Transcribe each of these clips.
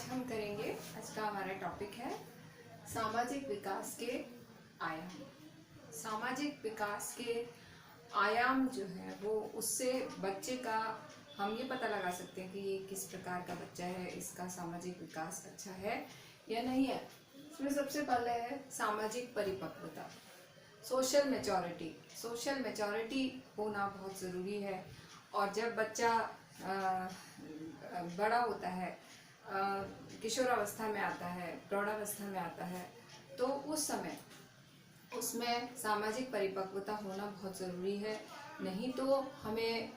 हम करेंगे, आज का हमारा टॉपिक है सामाजिक विकास के आयाम। सामाजिक विकास के आयाम जो है वो उससे बच्चे का हम ये पता लगा सकते हैं कि ये किस प्रकार का बच्चा है, इसका सामाजिक विकास अच्छा है या नहीं है। इसमें सबसे पहले है सामाजिक परिपक्वता, सोशल मैच्योरिटी। सोशल मैच्योरिटी होना बहुत ज़रूरी है। और जब बच्चा बड़ा होता है, किशोरावस्था में आता है, प्रौढ़ावस्था में आता है, तो उस समय उसमें सामाजिक परिपक्वता होना बहुत ज़रूरी है। नहीं तो हमें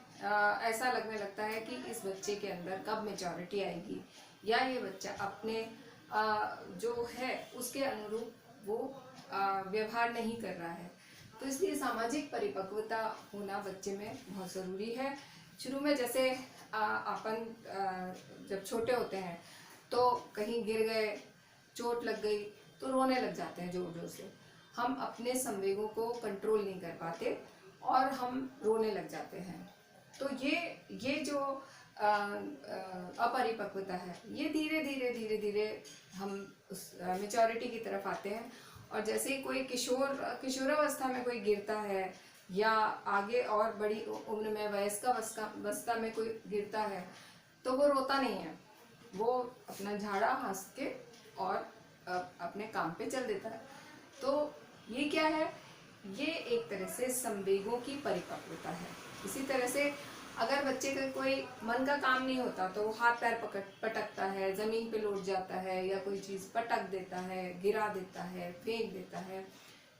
ऐसा लगने लगता है कि इस बच्चे के अंदर कब मैच्योरिटी आएगी या ये बच्चा अपने जो है उसके अनुरूप वो व्यवहार नहीं कर रहा है। तो इसलिए सामाजिक परिपक्वता होना बच्चे में बहुत ज़रूरी है। शुरू में जैसे अपन जब छोटे होते हैं तो कहीं गिर गए, चोट लग गई तो रोने लग जाते हैं ज़ोर ज़ोर से। हम अपने संवेगों को कंट्रोल नहीं कर पाते और हम रोने लग जाते हैं। तो ये जो अपरिपक्वता है, ये धीरे धीरे हम उस मैच्योरिटी की तरफ आते हैं। और जैसे ही कोई किशोरावस्था में कोई गिरता है या आगे और बड़ी उम्र में वयस्कावस्था में कोई गिरता है तो वो रोता नहीं है, वो अपना झाड़ा हंस के और अपने काम पे चल देता है। तो ये क्या है, ये एक तरह से संवेगों की परिपक्वता है। इसी तरह से अगर बच्चे का कोई मन का काम नहीं होता तो वो हाथ पैर पटकता है, ज़मीन पे लौट जाता है या कोई चीज़ पटक देता है, गिरा देता है, फेंक देता है,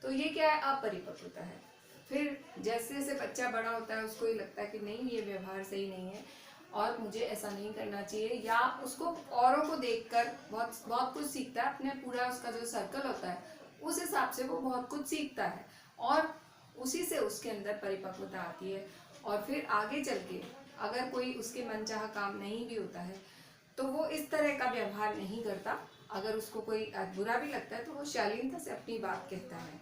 तो ये क्या है, अपरिपक्वता है। फिर जैसे जैसे बच्चा बड़ा होता है उसको ये लगता है कि नहीं, ये व्यवहार सही नहीं है और मुझे ऐसा नहीं करना चाहिए, या उसको औरों को देखकर बहुत कुछ सीखता है। अपने पूरा उसका जो सर्कल होता है उस हिसाब से वो बहुत कुछ सीखता है और उसी से उसके अंदर परिपक्वता आती है। और फिर आगे चल के अगर कोई उसके मनचाहा काम नहीं भी होता है तो वो इस तरह का व्यवहार नहीं करता। अगर उसको कोई बुरा भी लगता है तो वो शालीनता से अपनी बात कहता है।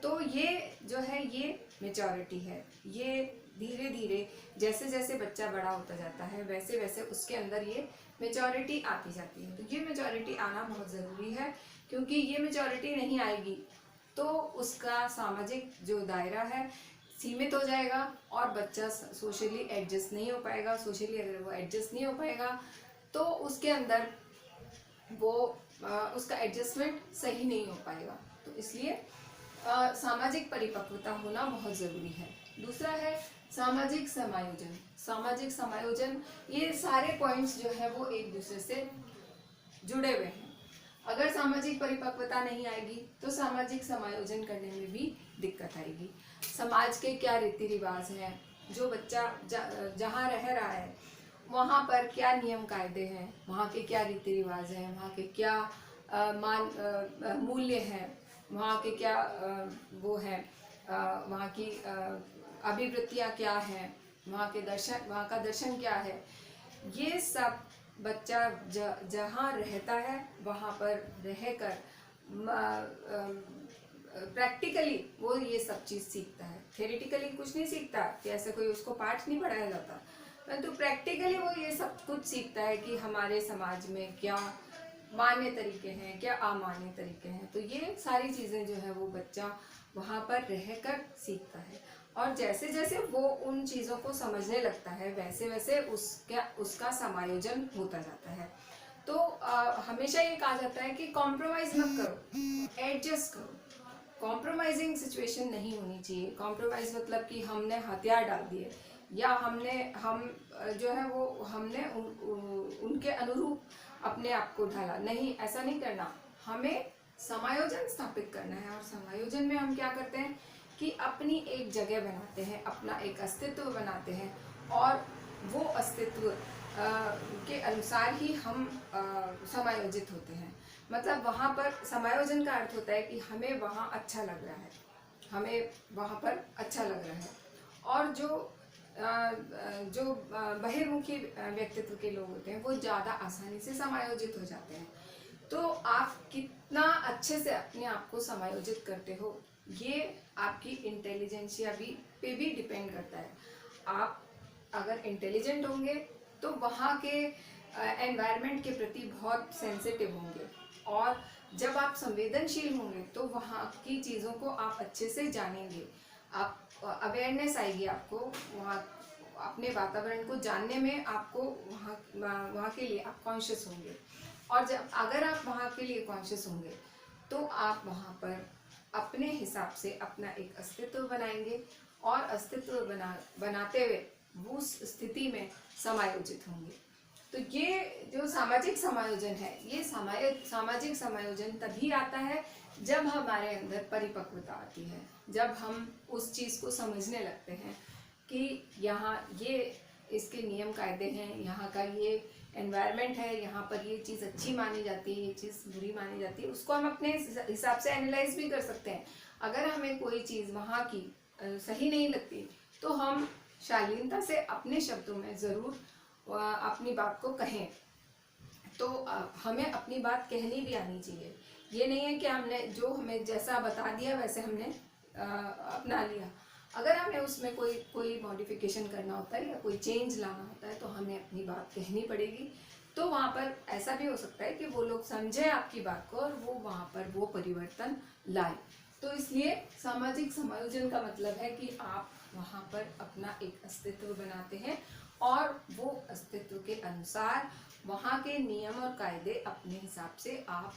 तो ये जो है ये मैच्योरिटी है। ये धीरे धीरे जैसे जैसे बच्चा बड़ा होता जाता है वैसे वैसे उसके अंदर ये मैच्योरिटी आती जाती है। तो ये मैच्योरिटी आना बहुत ज़रूरी है, क्योंकि ये मैच्योरिटी नहीं आएगी तो उसका सामाजिक जो दायरा है सीमित हो जाएगा और बच्चा सोशली एडजस्ट नहीं हो पाएगा। सोशली अगर वो एडजस्ट नहीं हो पाएगा तो उसके अंदर वो उसका एडजस्टमेंट सही नहीं हो पाएगा। तो इसलिए सामाजिक परिपक्वता होना बहुत ज़रूरी है। दूसरा है सामाजिक समायोजन। सामाजिक समायोजन, ये सारे पॉइंट्स जो है वो एक दूसरे से जुड़े हुए हैं। अगर सामाजिक परिपक्वता नहीं आएगी तो सामाजिक समायोजन करने में भी दिक्कत आएगी। समाज के क्या रीति रिवाज हैं, जो बच्चा जहाँ रह रहा है वहाँ पर क्या नियम कायदे हैं, वहाँ के क्या रीति रिवाज हैं, वहाँ के क्या मूल्य हैं, वहाँ के क्या वो हैं, वहाँ की अभिवृत्तियाँ क्या हैं, वहाँ का दर्शन क्या है, ये सब बच्चा जहाँ रहता है वहाँ पर रहकर प्रैक्टिकली वो ये सब चीज़ सीखता है। थेरेटिकली कुछ नहीं सीखता कि ऐसे कोई उसको पाठ नहीं पढ़ाया जाता, परंतु प्रैक्टिकली वो ये सब कुछ सीखता है कि हमारे समाज में क्या मान्य तरीके हैं, क्या अमान्य तरीके हैं। तो ये सारी चीज़ें जो है वो बच्चा वहाँ पर रहकर सीखता है। और जैसे जैसे वो उन चीज़ों को समझने लगता है वैसे वैसे उसका समायोजन होता जाता है। तो हमेशा ये कहा जाता है कि कॉम्प्रोमाइज़ मत करो, एडजस्ट करो। कॉम्प्रोमाइजिंग सिचुएशन नहीं होनी चाहिए। कॉम्प्रोमाइज़ मतलब कि हमने हथियार डाल दिए या हम जो है वो हमने उनके अनुरूप अपने आप को ढाला, नहीं, ऐसा नहीं करना। हमें समायोजन स्थापित करना है। और समायोजन में हम क्या करते हैं कि अपनी एक जगह बनाते हैं, अपना एक अस्तित्व बनाते हैं और वो अस्तित्व के अनुसार ही हम समायोजित होते हैं। मतलब वहाँ पर समायोजन का अर्थ होता है कि हमें वहाँ अच्छा लग रहा है, हमें वहाँ पर अच्छा लग रहा है। और जो बहिर्मुखी व्यक्तित्व के लोग होते हैं वो ज़्यादा आसानी से समायोजित हो जाते हैं। तो आप कितना अच्छे से अपने आप को समायोजित करते हो ये आपकी इंटेलिजेंसिया पे भी डिपेंड करता है। आप अगर इंटेलिजेंट होंगे तो वहाँ के एनवायरनमेंट के प्रति बहुत सेंसिटिव होंगे, और जब आप संवेदनशील होंगे तो वहाँ की चीज़ों को आप अच्छे से जानेंगे, आप अवेयरनेस आएगी आपको, वहाँ अपने वातावरण को जानने में आपको वहाँ के लिए आप कॉन्शियस होंगे। और जब अगर आप वहाँ के लिए कॉन्शियस होंगे तो आप वहाँ पर अपने हिसाब से अपना एक अस्तित्व बनाएंगे, और अस्तित्व बनाते हुए वो उस स्थिति में समायोजित होंगे। तो ये जो सामाजिक समायोजन है, ये सामाजिक समायोजन तभी आता है जब हमारे अंदर परिपक्वता आती है, जब हम उस चीज़ को समझने लगते हैं कि यहाँ ये इसके नियम कायदे हैं, यहाँ का ये एनवायरनमेंट है, यहाँ पर ये चीज़ अच्छी मानी जाती है, ये चीज़ बुरी मानी जाती है। उसको हम अपने हिसाब से एनालाइज भी कर सकते हैं। अगर हमें कोई चीज़ वहाँ की सही नहीं लगती तो हम शालीनता से अपने शब्दों में ज़रूर अपनी बात को कहें। तो हमें अपनी बात कहनी भी आनी चाहिए। ये नहीं है कि हमने जो हमें जैसा बता दिया वैसे हमने अपना लिया। अगर हमें उसमें कोई मॉडिफिकेशन करना होता है या कोई चेंज लाना होता है तो हमें अपनी बात कहनी पड़ेगी। तो वहाँ पर ऐसा भी हो सकता है कि वो लोग समझें आपकी बात को और वो वहाँ पर वो परिवर्तन लाए। तो इसलिए सामाजिक समायोजन का मतलब है कि आप वहाँ पर अपना एक अस्तित्व बनाते हैं, और वो अस्तित्व के अनुसार वहाँ के नियम और कायदे अपने हिसाब से आप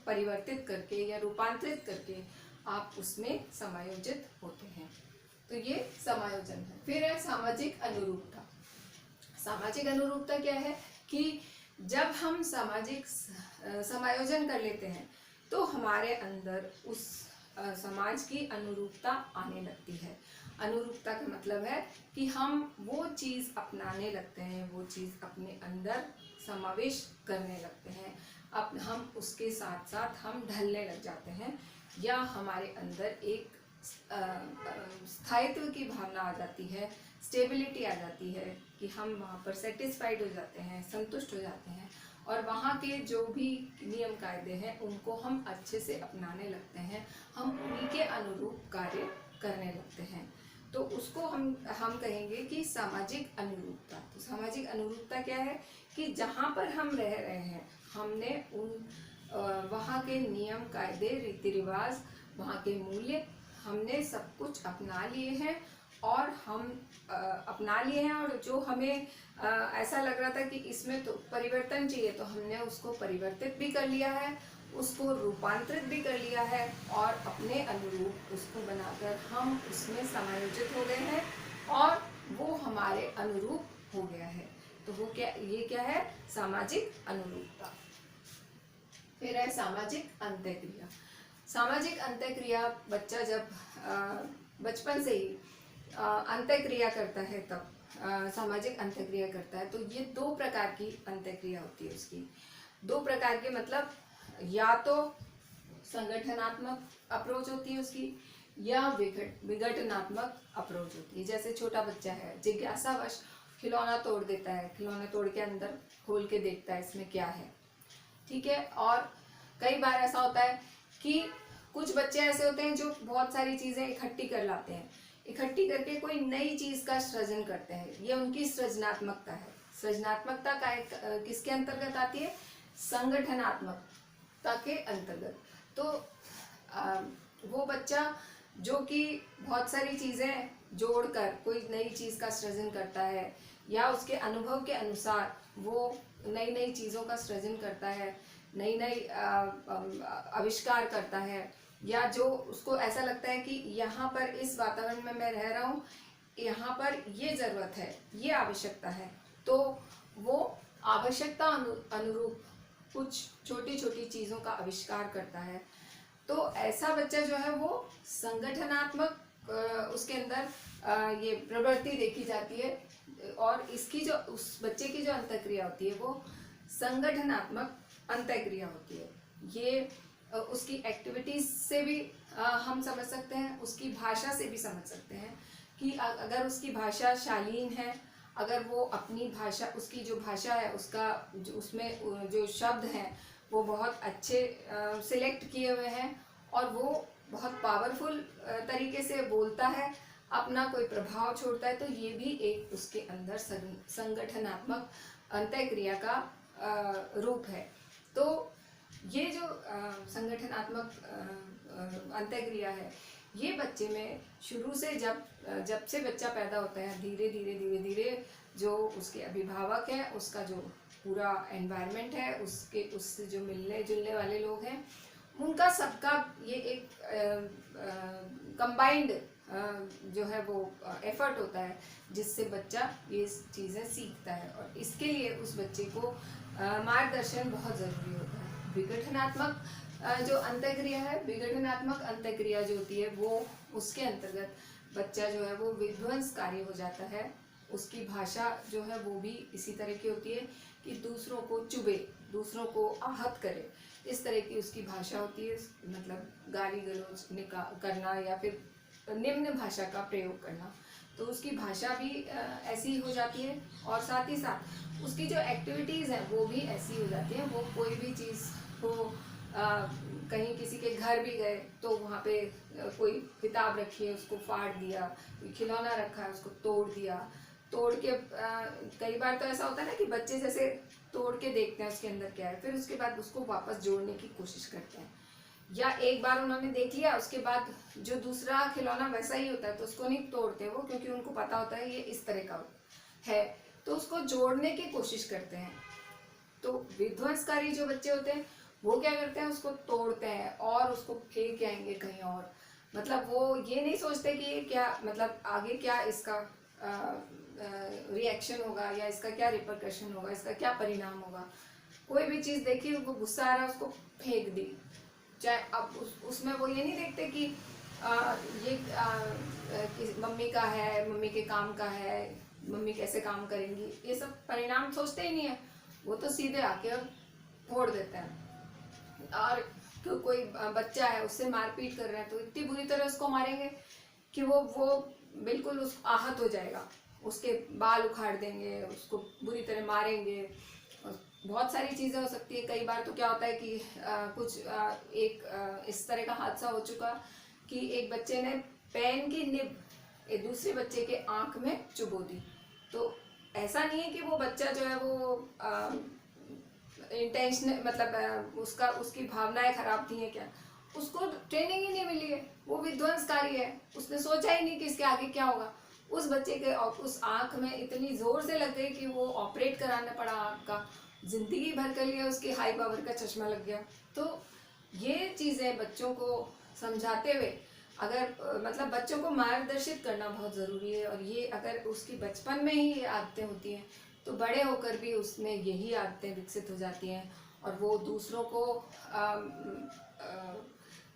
परिवर्तित करके या रूपांतरित करके आप उसमें समायोजित होते हैं। तो ये समायोजन है। फिर है सामाजिक अनुरूपता। सामाजिक अनुरूपता क्या है कि जब हम सामाजिक समायोजन कर लेते हैं तो हमारे अंदर उस समाज की अनुरूपता आने लगती है। अनुरूपता का मतलब है कि हम वो चीज़ अपनाने लगते हैं, वो चीज़ अपने अंदर समावेश करने लगते हैं, अब हम उसके साथ साथ हम ढलने लग जाते हैं, या हमारे अंदर एक स्थायित्व की भावना आ जाती है, स्टेबिलिटी आ जाती है कि हम वहाँ पर सेटिस्फाइड हो जाते हैं, संतुष्ट हो जाते हैं, और वहाँ के जो भी नियम कायदे हैं उनको हम अच्छे से अपनाने लगते हैं, हम उन्हीं के अनुरूप कार्य करने लगते हैं। तो उसको हम कहेंगे कि सामाजिक अनुरूपता। तो सामाजिक अनुरूपता क्या है कि जहाँ पर हम रह रहे हैं हमने उन वहाँ के नियम कायदे रीति रिवाज, वहाँ के मूल्य हमने सब कुछ अपना लिए हैं, और हम अपना लिए हैं, और जो हमें ऐसा लग रहा था कि इसमें तो परिवर्तन चाहिए तो हमने उसको परिवर्तित भी कर लिया है, उसको रूपांतरित भी कर लिया है, और अपने अनुरूप उसको बनाकर हम उसमें समायोजित हो गए हैं, और वो हमारे अनुरूप हो गया है। तो वो ये क्या है? सामाजिक अनुरूपता। फिर है सामाजिक अंतःक्रिया। सामाजिक अंतःक्रिया बच्चा जब बचपन से ही अंतःक्रिया करता है तब सामाजिक अंतःक्रिया करता है, तो ये 2 प्रकार की अंतःक्रिया होती है उसकी। 2 प्रकार के मतलब या तो संगठनात्मक अप्रोच होती है उसकी, या विघटनात्मक अप्रोच होती है। जैसे छोटा बच्चा है, जिज्ञासावश खिलौना तोड़ देता है, खिलौना तोड़ के अंदर खोल के देखता है इसमें क्या है, ठीक है। और कई बार ऐसा होता है कि कुछ बच्चे ऐसे होते हैं जो बहुत सारी चीज़ें इकट्ठी कर लाते हैं, इकट्ठी करके कोई नई चीज़ का सृजन करते हैं, ये उनकी सृजनात्मकता है। सृजनात्मकता का एक किसके अंतर्गत आती है? संगठनात्मकता के अंतर्गत। तो वो बच्चा जो कि बहुत सारी चीज़ें जोड़कर कोई नई चीज़ का सृजन करता है, या उसके अनुभव के अनुसार वो नई नई चीज़ों का सृजन करता है, नई नई आविष्कार करता है, या जो उसको ऐसा लगता है कि यहाँ पर इस वातावरण में मैं रह रहा हूँ, यहाँ पर ये ज़रूरत है, ये आवश्यकता है, तो वो आवश्यकता अनुरूप कुछ छोटी छोटी चीज़ों का आविष्कार करता है। तो ऐसा बच्चा जो है वो संगठनात्मक उसके अंदर ये प्रवृत्ति देखी जाती है, और इसकी जो उस बच्चे की जो अंतःक्रिया होती है वो संगठनात्मक अंतःक्रिया होती है। ये उसकी एक्टिविटीज से भी हम समझ सकते हैं, उसकी भाषा से भी समझ सकते हैं कि अगर उसकी भाषा शालीन है, अगर वो अपनी भाषा, उसकी जो भाषा है उसका उसमें जो शब्द हैं वो बहुत अच्छे सिलेक्ट किए हुए हैं, और वो बहुत पावरफुल तरीके से बोलता है, अपना कोई प्रभाव छोड़ता है, तो ये भी एक उसके अंदर संगठनात्मक अंतःक्रिया का रूप है। तो ये जो संगठनात्मक अंतःक्रिया है, ये बच्चे में शुरू से जब से बच्चा पैदा होता है, धीरे धीरे जो उसके अभिभावक हैं, उसका जो पूरा एनवायरनमेंट है, उससे जो मिलने जुलने वाले लोग हैं, उनका सबका ये एक कंबाइंड जो है वो एफर्ट होता है, जिससे बच्चा ये चीज़ें सीखता है। और इसके लिए उस बच्चे को मार्गदर्शन बहुत ज़रूरी होता है। विघटनात्मक जो अंतःक्रिया है, विघटनात्मक अंतःक्रिया जो होती है, वो उसके अंतर्गत बच्चा जो है वो विध्वंसकारी हो जाता है। उसकी भाषा जो है वो भी इसी तरह की होती है कि दूसरों को चुभे, दूसरों को आहत करे, इस तरह की उसकी भाषा होती है। मतलब गाली गलौज करना या फिर निम्न भाषा का प्रयोग करना, तो उसकी भाषा भी ऐसी हो जाती है। और साथ ही साथ उसकी जो एक्टिविटीज़ हैं वो भी ऐसी हो जाती हैं। वो कोई भी चीज़ को कहीं किसी के घर भी गए तो वहाँ पे कोई किताब रखी है, उसको फाड़ दिया, कोई खिलौना रखा है, उसको तोड़ दिया, तोड़ के कई बार तो ऐसा होता है ना कि बच्चे जैसे तोड़ के देखते हैं उसके अंदर क्या है, फिर उसके बाद उसको वापस जोड़ने की कोशिश करते हैं। या एक बार उन्होंने देख लिया, उसके बाद जो दूसरा खिलौना वैसा ही होता है तो उसको नहीं तोड़ते वो, क्योंकि उनको पता होता है ये इस तरह का है, तो उसको जोड़ने की कोशिश करते हैं। तो विध्वंसकारी जो बच्चे होते हैं वो क्या करते हैं, उसको तोड़ते हैं और उसको फेंक आएंगे कहीं और। मतलब वो ये नहीं सोचते कि क्या मतलब आगे क्या इसका रिएक्शन होगा या इसका क्या रिपरकशन होगा, इसका क्या परिणाम होगा। कोई भी चीज़ देखी, उनको गुस्सा आ रहा है, उसको फेंक दी। चाहे अब उसमें वो ये नहीं देखते कि ये मम्मी का है, मम्मी के काम का है, मम्मी कैसे काम करेंगी, ये सब परिणाम सोचते ही नहीं है। वो तो सीधे आके फोड़ देते हैं। और कोई बच्चा है, उससे मारपीट कर रहे हैं तो इतनी बुरी तरह उसको मारेंगे कि वो बिल्कुल उस आहत हो जाएगा, उसके बाल उखाड़ देंगे, उसको बुरी तरह मारेंगे। बहुत सारी चीज़ें हो सकती है। कई बार तो क्या होता है कि इस तरह का हादसा हो चुका कि एक बच्चे ने पेन की निब एक दूसरे बच्चे के आंख में चुभो दी। तो ऐसा नहीं है कि वो बच्चा जो है वो इंटेंशनल, मतलब उसकी भावनाएं खराब थी हैं क्या, उसको ट्रेनिंग ही नहीं मिली है, वो विध्वंसकारी है, उसने सोचा ही नहीं कि इसके आगे क्या होगा। उस बच्चे के उस आंख में इतनी जोर से लग गई कि वो ऑपरेट कराना पड़ा आंख का, जिंदगी भर के लिए उसकी हाई पावर का चश्मा लग गया। तो ये चीज़ें बच्चों को समझाते हुए, अगर मतलब बच्चों को मार्गदर्शित करना बहुत ज़रूरी है। और ये अगर उसकी बचपन में ही ये आदतें होती हैं तो बड़े होकर भी उसमें यही आदतें विकसित हो जाती हैं, और वो दूसरों को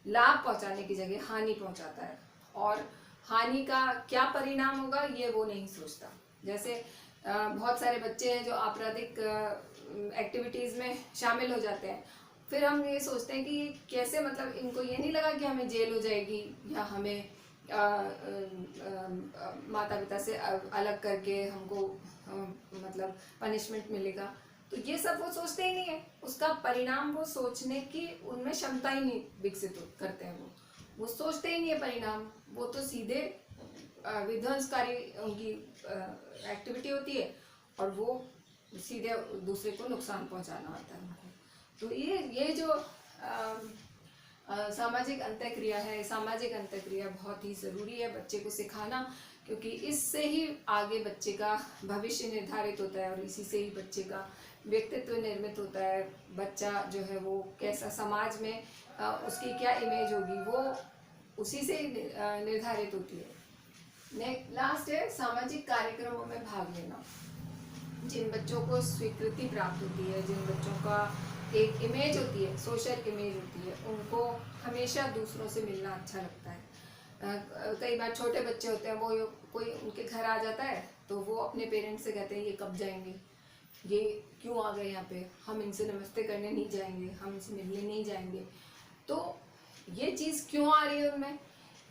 लाभ पहुंचाने की जगह हानि पहुंचाता है। और हानि का क्या परिणाम होगा ये वो नहीं सोचता। जैसे बहुत सारे बच्चे हैं जो आपराधिक एक्टिविटीज़ में शामिल हो जाते हैं, फिर हम ये सोचते हैं कि कैसे, मतलब इनको ये नहीं लगा कि हमें जेल हो जाएगी या हमें माता पिता से अलग करके हमको मतलब पनिशमेंट मिलेगा। तो ये सब वो सोचते ही नहीं है, उसका परिणाम वो सोचने की उनमें क्षमता ही नहीं विकसित करते हैं। वो सोचते ही नहीं है परिणाम, वो तो सीधे विध्वंसकारी उनकी एक्टिविटी होती है और वो सीधे दूसरे को नुकसान पहुंचाना होता है उनको। तो ये जो सामाजिक अंतःक्रिया है, सामाजिक अंतःक्रिया बहुत ही ज़रूरी है बच्चे को सिखाना, क्योंकि इससे ही आगे बच्चे का भविष्य निर्धारित होता है और इसी से ही बच्चे का व्यक्तित्व निर्मित होता है। बच्चा जो है वो कैसा समाज में उसकी क्या इमेज होगी, वो उसी से ही निर्धारित होती है। लास्ट है सामाजिक कार्यक्रमों में भाग लेना। जिन बच्चों को स्वीकृति प्राप्त होती है, जिन बच्चों का एक इमेज होती है, सोशल इमेज होती है, उनको हमेशा दूसरों से मिलना अच्छा लगता है। कई बार छोटे बच्चे होते हैं, वो कोई उनके घर आ जाता है तो वो अपने पेरेंट्स से कहते हैं ये कब जाएंगे, ये क्यों आ गए यहाँ पे, हम इनसे नमस्ते करने नहीं जाएंगे, हम इनसे मिलने नहीं जाएंगे। तो ये चीज़ क्यों आ रही है उनमें,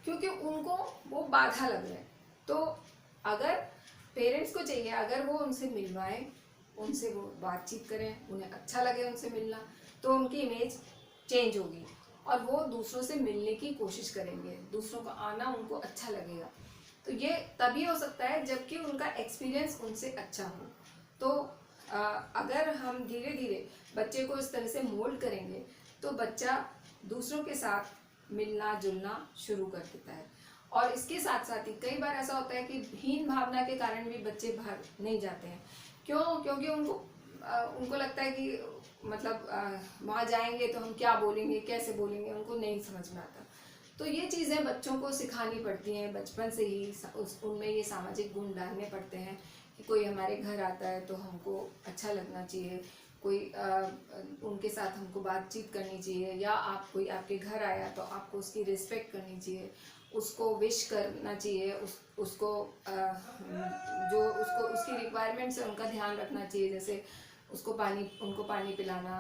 क्योंकि उनको वो बाधा लग रहा है। तो अगर पेरेंट्स को चाहिए, अगर वो उनसे मिलवाएं, उनसे वो बातचीत करें, उन्हें अच्छा लगे उनसे मिलना, तो उनकी इमेज चेंज होगी और वो दूसरों से मिलने की कोशिश करेंगे, दूसरों का आना उनको अच्छा लगेगा। तो ये तभी हो सकता है जबकि उनका एक्सपीरियंस उनसे अच्छा हो। तो अगर हम धीरे धीरे बच्चे को इस तरह से मोल्ड करेंगे तो बच्चा दूसरों के साथ मिलना जुलना शुरू कर देता है। और इसके साथ साथ ही कई बार ऐसा होता है कि हीन भावना के कारण भी बच्चे बाहर नहीं जाते हैं। क्यों? क्योंकि उनको लगता है कि मतलब वहाँ जाएंगे तो हम क्या बोलेंगे, कैसे बोलेंगे, उनको नहीं समझ में आता। तो ये चीज़ें बच्चों को सिखानी पड़ती हैं बचपन से ही, उनमें ये सामाजिक गुण डालने पड़ते हैं कि कोई हमारे घर आता है तो हमको अच्छा लगना चाहिए, कोई उनके साथ हमको बातचीत करनी चाहिए, या आप कोई आपके घर आया तो आपको उसकी रिस्पेक्ट करनी चाहिए, उसको विश करना चाहिए, उसको जो उसकी रिक्वायरमेंट्स है उनका ध्यान रखना चाहिए, जैसे उनको पानी पिलाना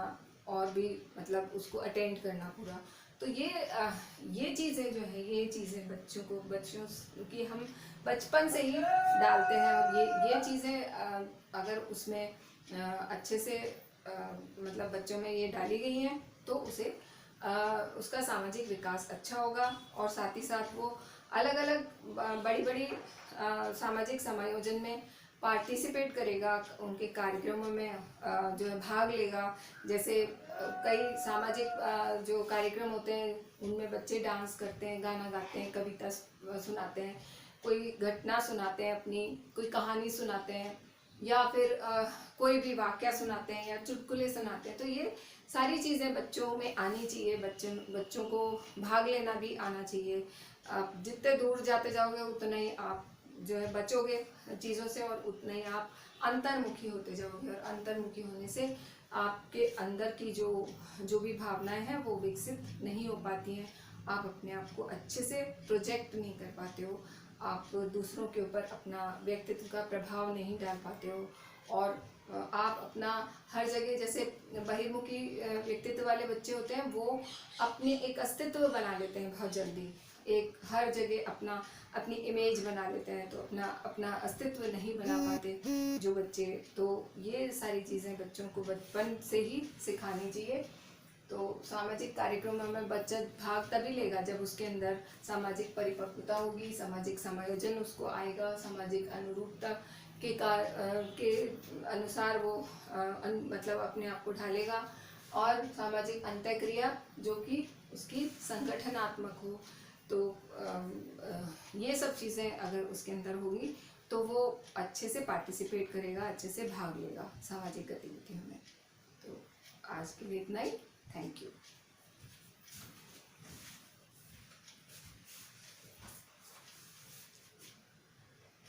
और भी मतलब उसको अटेंड करना पूरा। तो ये चीज़ें जो है, ये चीज़ें बच्चों की हम बचपन से ही डालते हैं। और ये चीज़ें अगर उसमें अच्छे से मतलब बच्चों में ये डाली गई हैं तो उसका सामाजिक विकास अच्छा होगा। और साथ ही साथ वो अलग अलग बड़ी बड़ी सामाजिक समायोजन में पार्टिसिपेट करेगा, उनके कार्यक्रमों में जो है भाग लेगा। जैसे कई सामाजिक जो कार्यक्रम होते हैं उनमें बच्चे डांस करते हैं, गाना गाते हैं, कविता सुनाते हैं, कोई घटना सुनाते हैं अपनी, कोई कहानी सुनाते हैं, या फिर कोई भी वाक्य सुनाते हैं या चुटकुले सुनाते हैं। तो ये सारी चीज़ें बच्चों में आनी चाहिए, बच्चों को भाग लेना भी आना चाहिए। आप जितने दूर जाते जाओगे उतना ही आप जो है बचोगे चीज़ों से, और उतना ही आप अंतर्मुखी होते जाओगे। और अंतर्मुखी होने से आपके अंदर की जो भी भावनाएं हैं वो विकसित नहीं हो पाती हैं। आप अपने आप को अच्छे से प्रोजेक्ट नहीं कर पाते हो, आप दूसरों के ऊपर अपना व्यक्तित्व का प्रभाव नहीं डाल पाते हो। और आप अपना हर जगह, जैसे बहिर्मुखी व्यक्तित्व वाले बच्चे होते हैं वो अपने एक अस्तित्व बना लेते हैं बहुत जल्दी, एक हर जगह अपनी इमेज बना लेते हैं, तो अपना अस्तित्व नहीं बना पाते जो बच्चे। तो ये सारी चीज़ें बच्चों को बचपन से ही सिखानी चाहिए। तो सामाजिक कार्यक्रमों में बच्चा भाग तभी लेगा जब उसके अंदर सामाजिक परिपक्वता होगी, सामाजिक समायोजन उसको आएगा, सामाजिक अनुरूपता के अनुसार वो मतलब अपने आप को ढालेगा, और सामाजिक अंतःक्रिया जो कि उसकी संगठनात्मक हो। तो ये सब चीज़ें अगर उसके अंदर होगी तो वो अच्छे से पार्टिसिपेट करेगा, अच्छे से भाग लेगा सामाजिक गतिविधियों में। तो आज के लिए इतना ही। Thank you.